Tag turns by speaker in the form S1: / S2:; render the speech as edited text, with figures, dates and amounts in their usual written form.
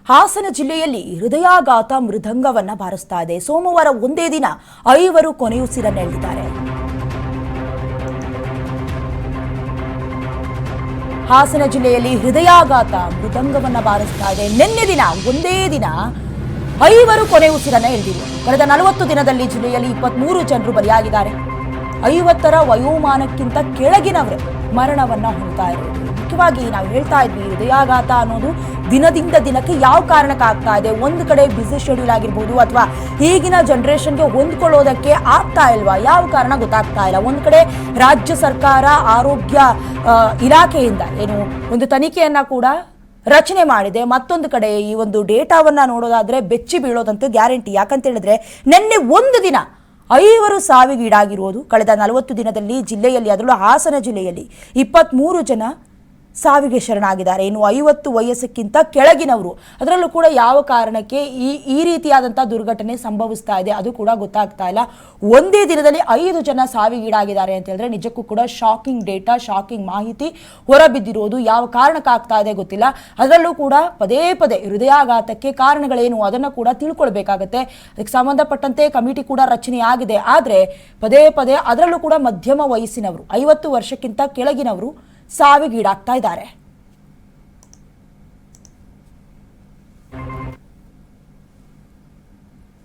S1: ಹಾಸನ ಜಿಲ್ಲೆಯಲ್ಲಿ ಹೃದಯಾಘಾತ ಮೃದಂಗವನ್ನ ಬಾರಿಸ್ತಾ ಇದೆ. ಸೋಮವಾರ ಒಂದೇ ದಿನ 5 ಕೊನೆಯುಸಿರನ್ನೆಳೆದಿದ್ದಾರೆ. ಹಾಸನ ಜಿಲ್ಲೆಯಲ್ಲಿ ಹೃದಯಾಘಾತ ಮೃದಂಗವನ್ನ ಬಾರಿಸ್ತಾ ಇದೆ. ನಿನ್ನೆ ದಿನ ಒಂದೇ ದಿನ 5 ಕೊನೆಯುಸಿರನ್ನ ಎಳೆದಿದೆ. ಕಳೆದ 40 ದಿನದಲ್ಲಿ ಜಿಲ್ಲೆಯಲ್ಲಿ 23 ಜನರು ಬಲಿಯಾಗಿದ್ದಾರೆ. 50ರ ವಯೋಮಾನಕ್ಕಿಂತ ಕೆಳಗಿನವರೇ ಮರಣವನ್ನ ಹೊಂದ್ತಾ ಇರೋದು. ಮುಖ್ಯವಾಗಿ ನಾವು ಹೇಳ್ತಾ ಇದ್ವಿ, ಹೃದಯಾಘಾತ ಅನ್ನೋದು ದಿನದಿಂದ ದಿನಕ್ಕೆ ಯಾವ ಕಾರಣಕ್ಕೆ ಆಗ್ತಾ ಇದೆ. ಒಂದು ಕಡೆ ಬಿಸಿ ಶೆಡ್ಯೂಲ್ ಆಗಿರ್ಬೋದು, ಅಥವಾ ಈಗಿನ ಜನರೇಷನ್ಗೆ ಹೊಂದ್ಕೊಳ್ಳೋದಕ್ಕೆ ಆಗ್ತಾ ಇಲ್ವಾ, ಯಾವ ಕಾರಣ ಗೊತ್ತಾಗ್ತಾ ಇಲ್ಲ. ಒಂದು ಕಡೆ ರಾಜ್ಯ ಸರ್ಕಾರ ಆರೋಗ್ಯ ಇಲಾಖೆಯಿಂದ ಒಂದು ತನಿಖೆಯನ್ನ ಕೂಡ ರಚನೆ ಮಾಡಿದೆ. ಮತ್ತೊಂದು ಕಡೆ ಈ ಒಂದು ಡೇಟಾವನ್ನ ನೋಡೋದಾದ್ರೆ ಬೆಚ್ಚಿ ಬೀಳೋದಂತೂ ಗ್ಯಾರಂಟಿ. ಯಾಕಂತ ಹೇಳಿದ್ರೆ ನಿನ್ನೆ ಒಂದು ದಿನ 5 ಸಾವಿಗೀಡಾಗಿರುವುದು. ಕಳೆದ 40 ದಿನದಲ್ಲಿ ಜಿಲ್ಲೆಯಲ್ಲಿ, ಅದರಲ್ಲೂ ಹಾಸನ ಜಿಲ್ಲೆಯಲ್ಲಿ 23 ಜನ ಸಾವಿಗೆ ಶರಣಾಗಿದ್ದಾರೆ. ಇನ್ನು 50 ವಯಸ್ಸಕ್ಕಿಂತ ಕೆಳಗಿನವರು, ಅದರಲ್ಲೂ ಕೂಡ ಯಾವ ಕಾರಣಕ್ಕೆ ಈ ರೀತಿಯಾದಂಥ ದುರ್ಘಟನೆ ಸಂಭವಿಸ್ತಾ ಇದೆ ಅದು ಕೂಡ ಗೊತ್ತಾಗ್ತಾ ಇಲ್ಲ. ಒಂದೇ ದಿನದಲ್ಲಿ 5 ಜನ ಸಾವಿಗೀಡಾಗಿದ್ದಾರೆ ಅಂತ ಹೇಳಿದ್ರೆ ನಿಜಕ್ಕೂ ಕೂಡ ಶಾಕಿಂಗ್ ಡೇಟಾ, ಶಾಕಿಂಗ್ ಮಾಹಿತಿ ಹೊರಬಿದ್ದಿರೋದು. ಯಾವ ಕಾರಣಕ್ಕಾಗ್ತಾ ಇದೆ ಗೊತ್ತಿಲ್ಲ. ಅದರಲ್ಲೂ ಕೂಡ ಪದೇ ಪದೇ ಹೃದಯಾಘಾತಕ್ಕೆ ಕಾರಣಗಳೇನು ಅದನ್ನು ಕೂಡ ತಿಳ್ಕೊಳ್ಬೇಕಾಗತ್ತೆ. ಅದಕ್ಕೆ ಸಂಬಂಧಪಟ್ಟಂತೆ ಕಮಿಟಿ ಕೂಡ ರಚನೆ ಆಗಿದೆ. ಆದರೆ ಪದೇ ಪದೇ ಅದರಲ್ಲೂ ಕೂಡ ಮಧ್ಯಮ ವಯಸ್ಸಿನವರು, 50 ವರ್ಷಕ್ಕಿಂತ ಕೆಳಗಿನವರು ಸಾವಿಗೀಡಾಗ್ತಾ ಇದ್ದಾರೆ.